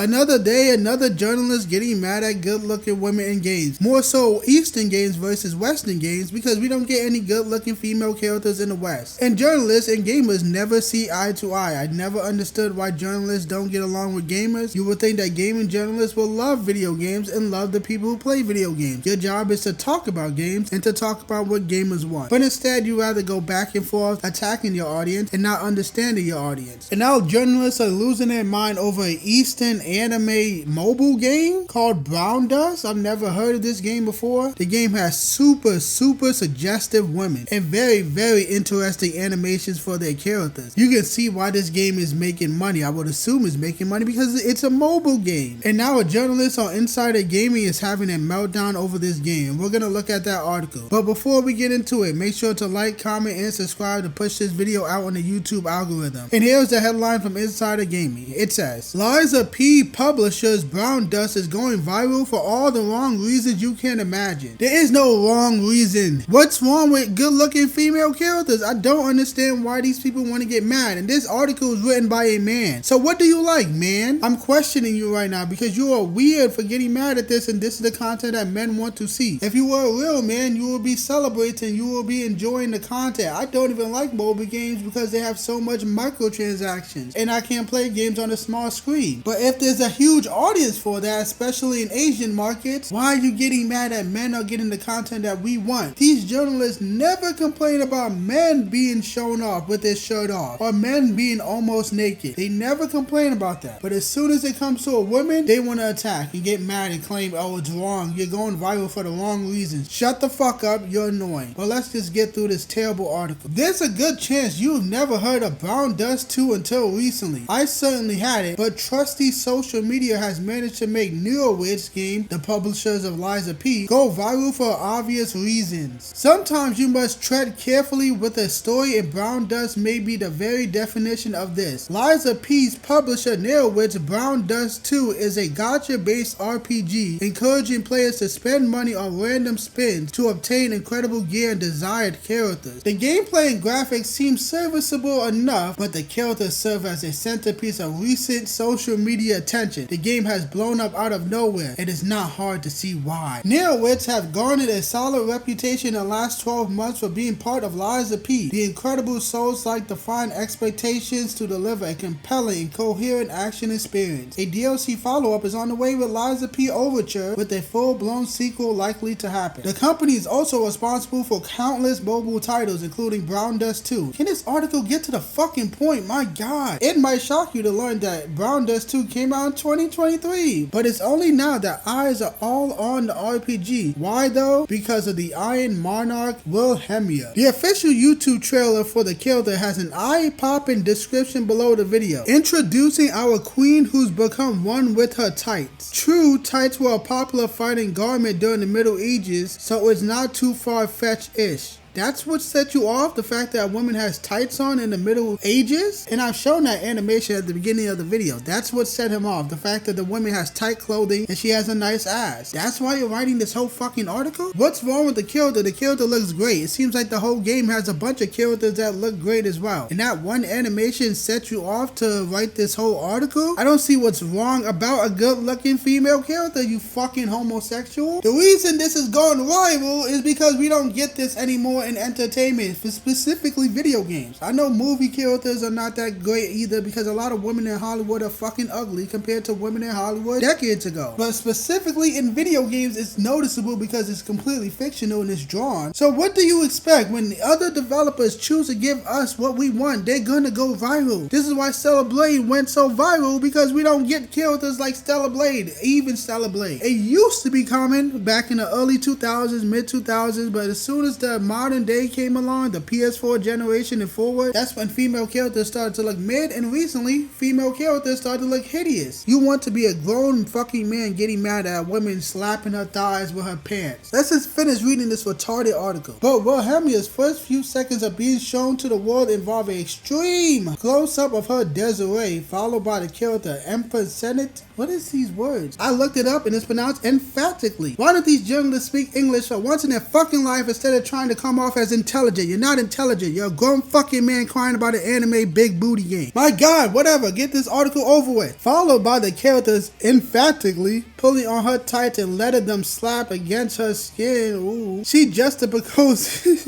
Another day, another journalist getting mad at good-looking women in games. More so Eastern games versus Western games because we don't get any good-looking female characters in the West. And journalists and gamers never see eye to eye. I never understood why journalists don't get along with gamers. You would think that gaming journalists will love video games and love the people who play video games. Your job is to talk about games and to talk about what gamers want. But instead, you rather go back and forth attacking your audience and not understanding your audience. And now journalists are losing their mind over an Eastern anime mobile game called Brown Dust. I've never heard of this game before. The game has super suggestive women and very interesting animations for their characters. You can see why this game is making money. I would assume it's making money because it's a mobile game. And now a journalist on Insider Gaming is having a meltdown over this game. We're gonna look at that article. But before we get into it, make sure to like, comment, and subscribe to push this video out on the YouTube algorithm. And here's the headline from Insider Gaming. It says, Liza P. Publishers Brown Dust is going viral for all the wrong reasons you can imagine. There is no wrong reason. What's wrong with good looking female characters? I don't understand why these people want to get mad. And this article is written by a man. So what do you like, man? I'm questioning you right now because you are weird for getting mad at this, and this is the content that men want to see. If you were a real man, you will be celebrating, you will be enjoying the content. I don't even like mobile games because they have so much microtransactions and I can't play games on a small screen. But if there's a huge audience for that, especially in Asian markets, why are you getting mad at men are getting the content that we want? These journalists never complain about men being shown off with their shirt off or men being almost naked. They never complain about that. But as soon as it comes to a woman, they want to attack and get mad and claim, oh, it's wrong. You're going viral for the wrong reasons. Shut the fuck up. You're annoying. But let's just get through this terrible article. There's a good chance you've never heard of Brown Dust 2 until recently. I certainly had it, but trusty social media has managed to make Neowit's game, the publishers of Liza P, go viral for obvious reasons. Sometimes you must tread carefully with a story, and Brown Dust may be the very definition of this. Liza P's publisher Neowit's Brown Dust 2 is a gacha-based RPG, encouraging players to spend money on random spins to obtain incredible gear and desired characters. The gameplay and graphics seem serviceable enough, but the characters serve as a centerpiece of recent social media attention. The game has blown up out of nowhere. It is not hard to see why. Neowits have garnered a solid reputation in the last 12 months for being part of Liza P. The incredible Souls-like define expectations to deliver a compelling and coherent action experience. A DLC follow-up is on the way with Liza P Overture, with a full-blown sequel likely to happen. The company is also responsible for countless mobile titles, including Brown Dust 2. Can this article get to the fucking point? My god. It might shock you to learn that Brown Dust 2 came out in 2023, but it's only now that eyes are all on the RPG. Why though? Because of the Iron Monarch Wilhelmia. The official YouTube trailer for the character has an eye-popping description below the video. Introducing our queen who's become one with her tights. True, tights were a popular fighting garment during the Middle Ages, so it's not too far-fetched-ish. That's what set you off, the fact that a woman has tights on in the Middle Ages? And I've shown that animation at the beginning of the video. That's what set him off, the fact that the woman has tight clothing and she has a nice ass. That's why you're writing this whole fucking article? What's wrong with the character? The character looks great. It seems like the whole game has a bunch of characters that look great as well. And that one animation set you off to write this whole article? I don't see what's wrong about a good looking female character, you fucking homosexual. The reason this is going viral is because we don't get this anymore in entertainment, for specifically video games. I know movie characters are not that great either because a lot of women in Hollywood are fucking ugly compared to women in Hollywood decades ago. But specifically in video games, it's noticeable because it's completely fictional and it's drawn. So what do you expect? When the other developers choose to give us what we want, they're gonna go viral. This is why Stellar Blade went so viral, because we don't get characters like Stellar Blade, even Stellar Blade. It used to be common back in the early 2000s, mid 2000s, but as soon as the modern day came along, the PS4 generation and forward, that's when female characters started to look mid, and recently female characters started to look hideous. You want to be a grown fucking man getting mad at a woman slapping her thighs with her pants. Let's just finish reading this retarded article. But Wilhelmia's first few seconds of being shown to the world involve an extreme close-up of her Desiree, followed by the character Empress Senate. What is these words? I looked it up and it's pronounced emphatically. Why don't these journalists speak English for once in their fucking life instead of trying to come come off as intelligent. You're not intelligent. You're a grown fucking man crying about an anime big booty game. My God, whatever. Get this article over with. Followed by the characters emphatically pulling on her tights and letting them slap against her skin. Ooh. She juxtaposes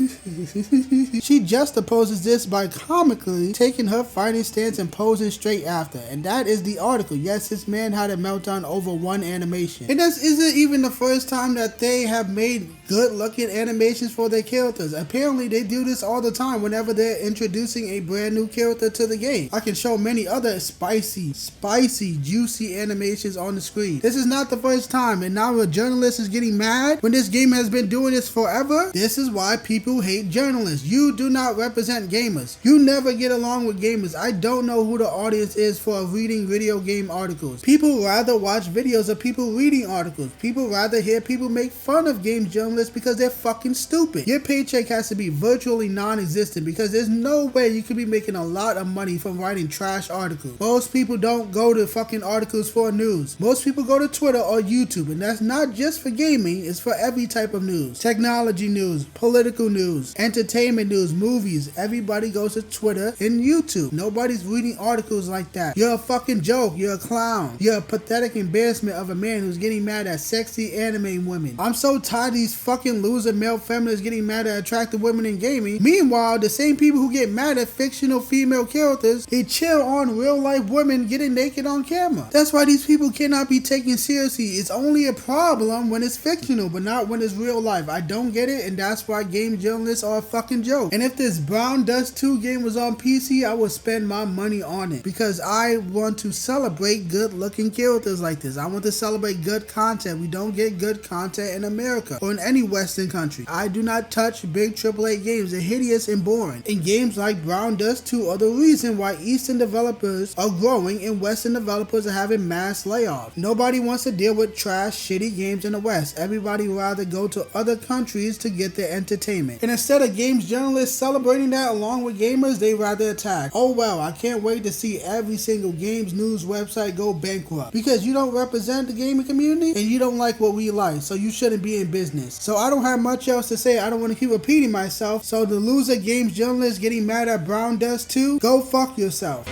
this by comically taking her fighting stance and posing straight after. And that is the article. Yes, this man had a meltdown over one animation. And this isn't even the first time that they have made good looking animations for their characters. Apparently they do this all the time whenever they're introducing a brand new character to the game. I can show many other spicy, juicy animations on the screen. This is not the first time, and now a journalist is getting mad when this game has been doing this forever. This is why people hate journalists. You do not represent gamers. You never get along with gamers. I don't know who the audience is for reading video game articles. People rather watch videos of people reading articles. People rather hear people make fun of game journalists because they're fucking stupid. Your paycheck has to be virtually non-existent because there's no way you could be making a lot of money from writing trash articles. Most people don't go to fucking articles for news. Most people go to Twitter or YouTube, and that's not just for gaming, it's for every type of news. Technology news, political news, entertainment news, movies. Everybody goes to Twitter and YouTube. Nobody's reading articles like that. You're a fucking joke. You're a clown. You're a pathetic embarrassment of a man who's getting mad at sexy anime women. I'm so tired of these fucking loser male feminists getting mad at attractive women in gaming. Meanwhile, the same people who get mad at fictional female characters, they chill on real life women getting naked on camera. That's why these people cannot be taken seriously. It's only a problem when it's fictional, but not when it's real life. I don't get it, and that's why game journalists are a fucking joke. And if this Brown Dust 2 game was on PC, I would spend my money on it because I want to celebrate good looking characters like this. I want to celebrate good content. We don't get good content in America or in any Western country. I do not touch big AAA games. They're hideous and boring. And games like Brown Dust 2 are the reason why Eastern developers are growing and Western developers are having mass layoffs. Nobody wants to deal with trash, shitty games in the West. Everybody rather go to other countries to get their entertainment. And instead of games journalists celebrating that along with gamers, they rather attack. Oh well, I can't wait to see every single games news website go bankrupt because you don't represent the gaming community and you don't like what we like, so you shouldn't be in business. So I don't have much else to say. I don't want to keep repeating myself. So the loser games journalists getting mad at Brown Dust 2, go fuck yourself.